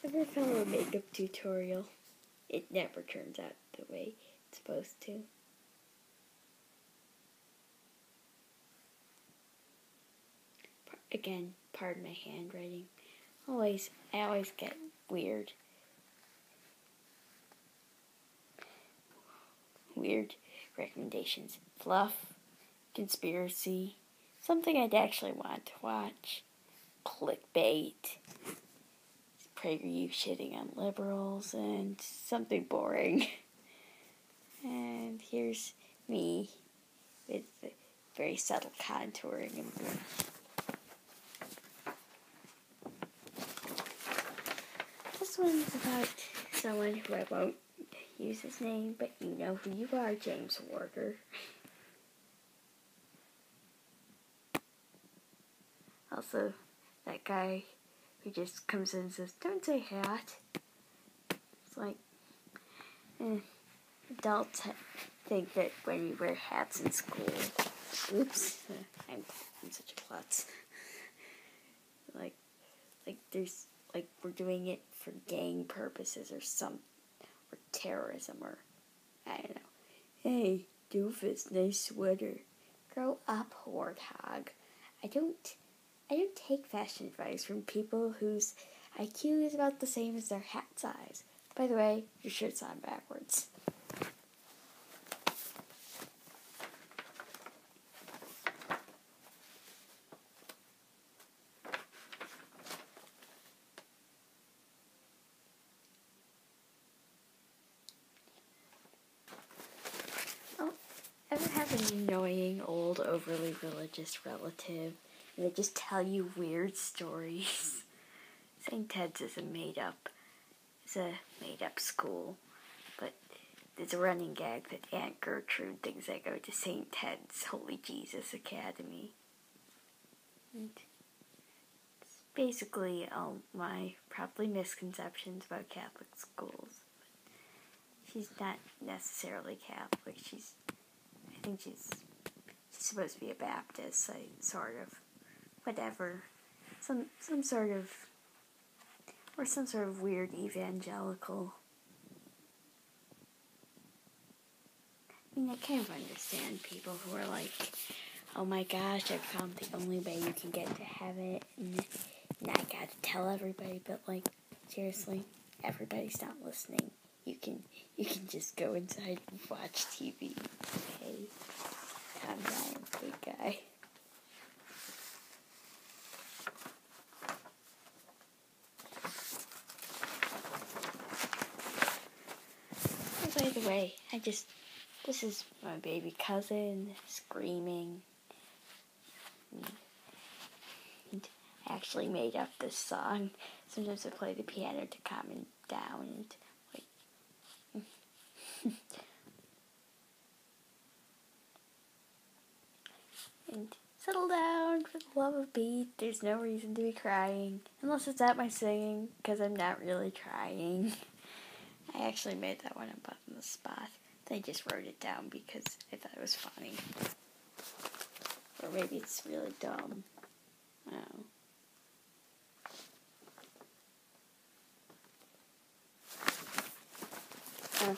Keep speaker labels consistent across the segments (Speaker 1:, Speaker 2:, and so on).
Speaker 1: Ever follow a makeup tutorial? It never turns out the way it's supposed to. Again, pardon my handwriting. I always get weird recommendations. Fluff, conspiracy, something I'd actually want to watch. Clickbait, PragerU shitting on liberals, and something boring. And here's me with very subtle contouring and blush. This one's about someone who I won't use his name, but you know who you are, James Warder. Also, that guy who just comes in and says, "Don't say hat." It's like, adults think that when we wear hats in school, oops, I'm such a klutz. like there's, we're doing it for gang purposes or terrorism or, I don't know. Hey, doofus, nice sweater. Grow up, warthog. I don't take fashion advice from people whose IQ is about the same as their hat size. By the way, your shirt's on backwards. Ever have an annoying, old, overly religious relative and they just tell you weird stories? St. Ted's is a made-up school, but there's a running gag that Aunt Gertrude thinks I go to St. Ted's Holy Jesus Academy. And it's basically all my probably misconceptions about Catholic schools. But she's not necessarily Catholic. I think she's supposed to be a Baptist, sort of, whatever, some sort of weird evangelical. I mean, I kind of understand people who are like, "Oh my gosh, I found the only way you can get to heaven, and I gotta tell everybody." But seriously, everybody's not listening. You can just go inside and watch TV. Okay, calm down, big guy. Oh, by the way, this is my baby cousin screaming. And I actually made up this song. Sometimes I play the piano to calm him down and and settle down for the love of Pete. There's no reason to be crying. Unless it's at my singing, because I'm not really trying. I actually made that one up on the spot. I just wrote it down because I thought it was funny. Or maybe it's really dumb. I don't know.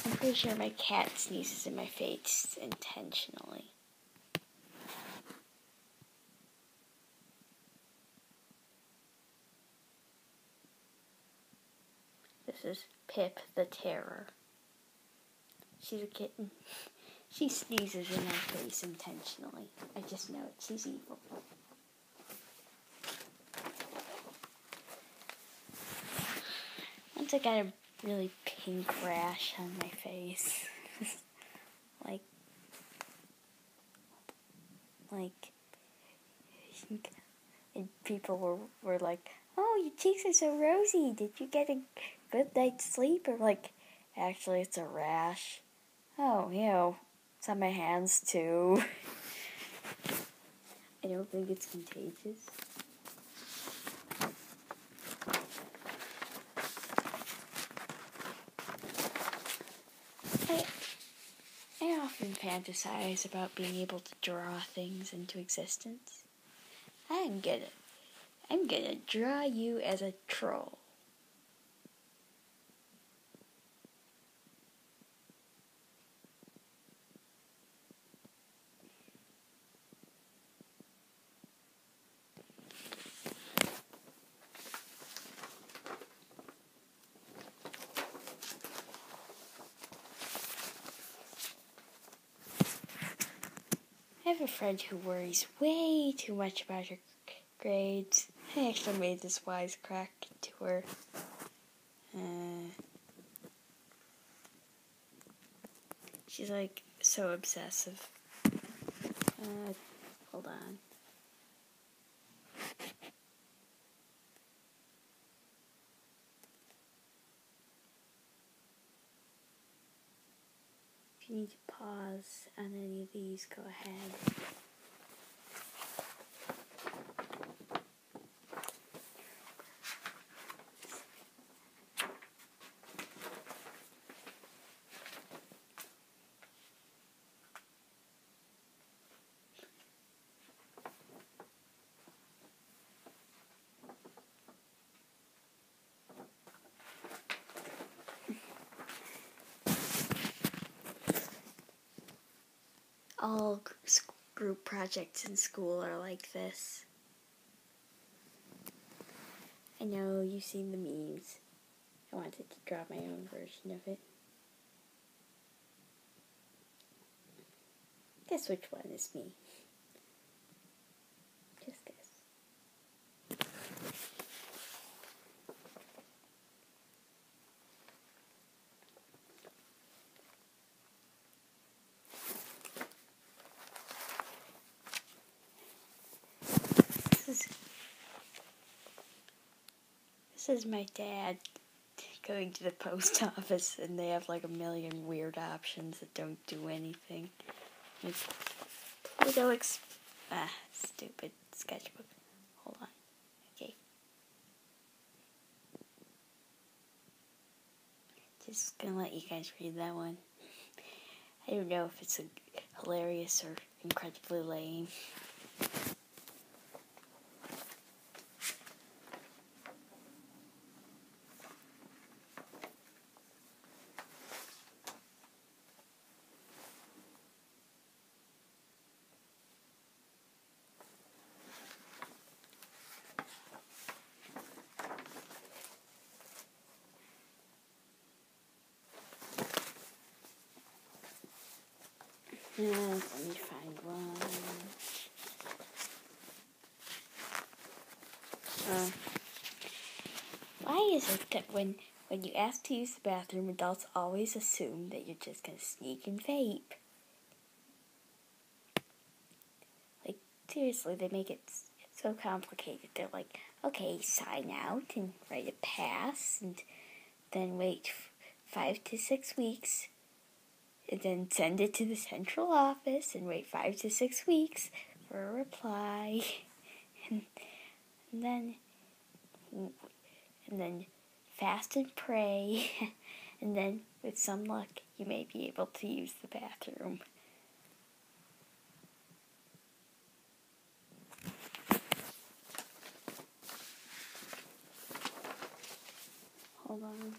Speaker 1: I'm pretty sure my cat sneezes in my face intentionally. This is Pip the Terror. She's a kitten. She sneezes in my face intentionally. I just know it. She's evil. Once I got a really pink rash on my face. And people were like, "Oh, your cheeks are so rosy. Did you get a good night's sleep?" Or actually it's a rash. Oh, it's on my hands too. I don't think it's contagious. I often fantasize about being able to draw things into existence. I'm good I'm gonna draw you as a troll. I have a friend who worries way too much about her grades. I actually made this wisecrack to her. She's like so obsessive. Hold on. If you need to pause on any of these, go ahead. All group projects in school are like this. I know you've seen the memes. I wanted to draw my own version of it. Guess which one is me? Just guess. This is my dad going to the post office, and they have like a million weird options that don't do anything. It's Pluto stupid sketchbook. Hold on. Okay. Just gonna let you guys read that one. I don't know if it's hilarious or incredibly lame. Let me find one. Why is it that when you ask to use the bathroom, adults always assume that you're just gonna sneak and vape? Like, seriously, they make it so complicated. They're like, okay, sign out and write a pass, and then wait 5 to 6 weeks, and then send it to the central office and wait 5 to 6 weeks for a reply, and then fast and pray, and then with some luck you may be able to use the bathroom. Hold on.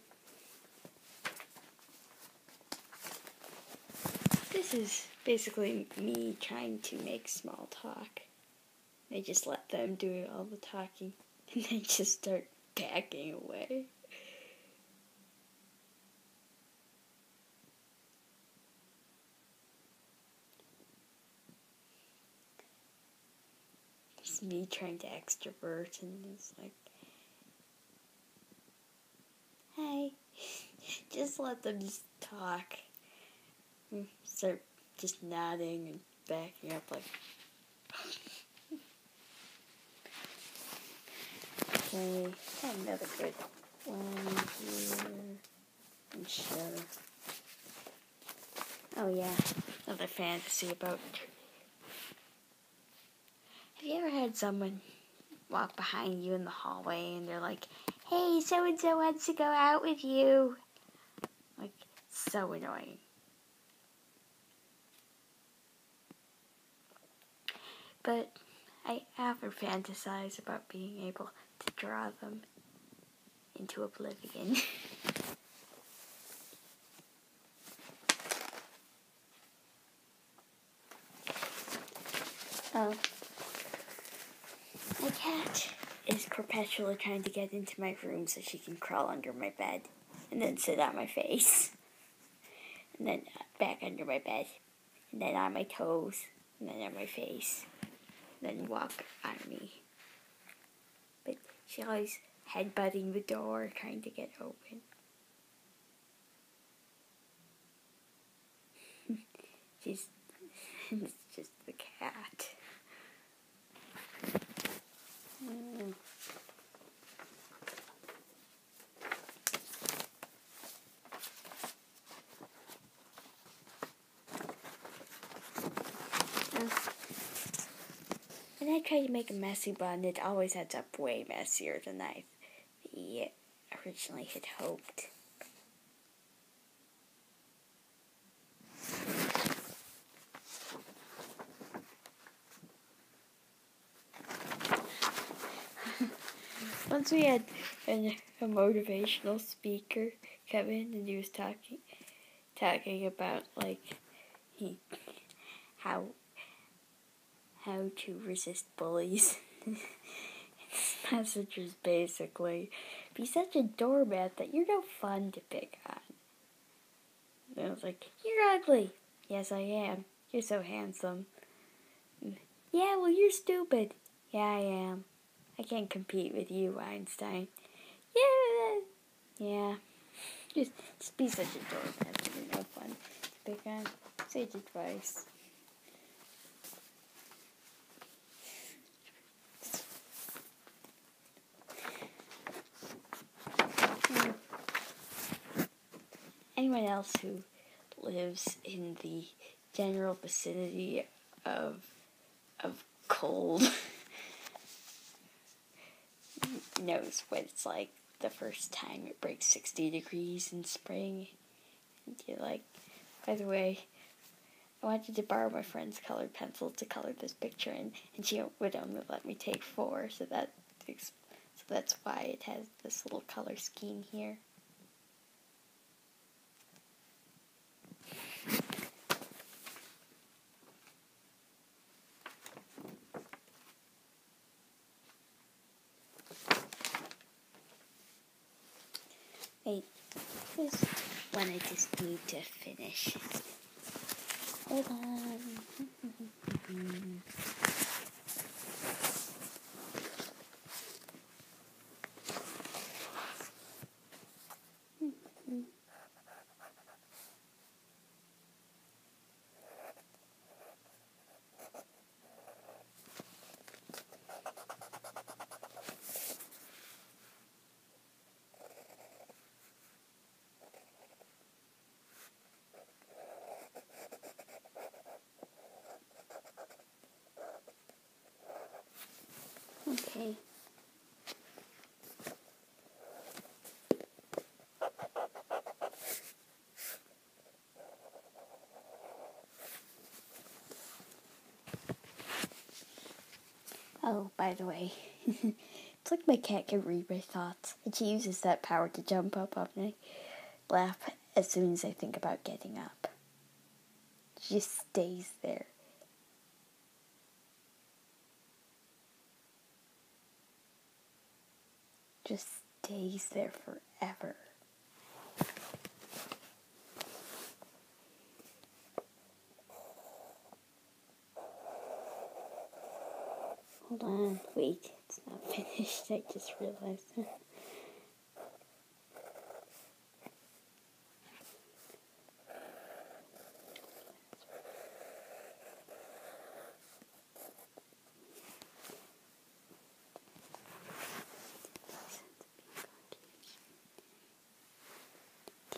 Speaker 1: This is basically me trying to make small talk. I just let them do all the talking, and they just start backing away. It's me trying to extrovert, and it's like, hey, just let them just talk. Start just nodding and backing up like. Okay, another good one here. And sure. Oh yeah, another fantasy about. Have you ever had someone walk behind you in the hallway and they're like, hey, so-and-so wants to go out with you? Like, so annoying. But I often fantasize about being able to draw them into oblivion. Oh. My cat is perpetually trying to get into my room so she can crawl under my bed and then sit on my face. And then back under my bed. And then on my toes. And then on my face. And then walk on me. But she always headbutting the door trying to get open. It's just the cat. When I try to make a messy bun, it always ends up way messier than I originally had hoped. Once we had a motivational speaker come in, and he was talking about how to resist bullies. His message was basically, be such a doormat that you're no fun to pick on. And I was like, you're ugly. Yes, I am. You're so handsome. Yeah, well, you're stupid. Yeah, I am. I can't compete with you, Einstein. Yeah. Just be such a doormat. You're no fun to pick on. Sage advice. Anyone else who lives in the general vicinity of cold knows what it's like the first time it breaks 60 degrees in spring. And you're like, by the way, I wanted to borrow my friend's colored pencil to color this picture in, and she would only let me take 4, so that's why it has this little color scheme here. Wait, there's one I just need to finish. Hold on. Okay. Oh, by the way, it's like my cat can read my thoughts, and she uses that power to jump up on my lap as soon as I think about getting up. She just stays there. Just stays there forever. Hold on, wait, it's not finished, I just realized that.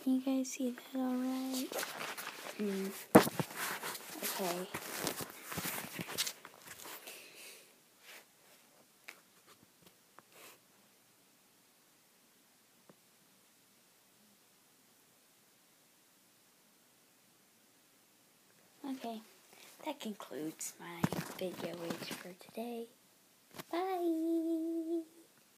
Speaker 1: Can you guys see that alright? Okay. Okay, that concludes my video for today. Bye.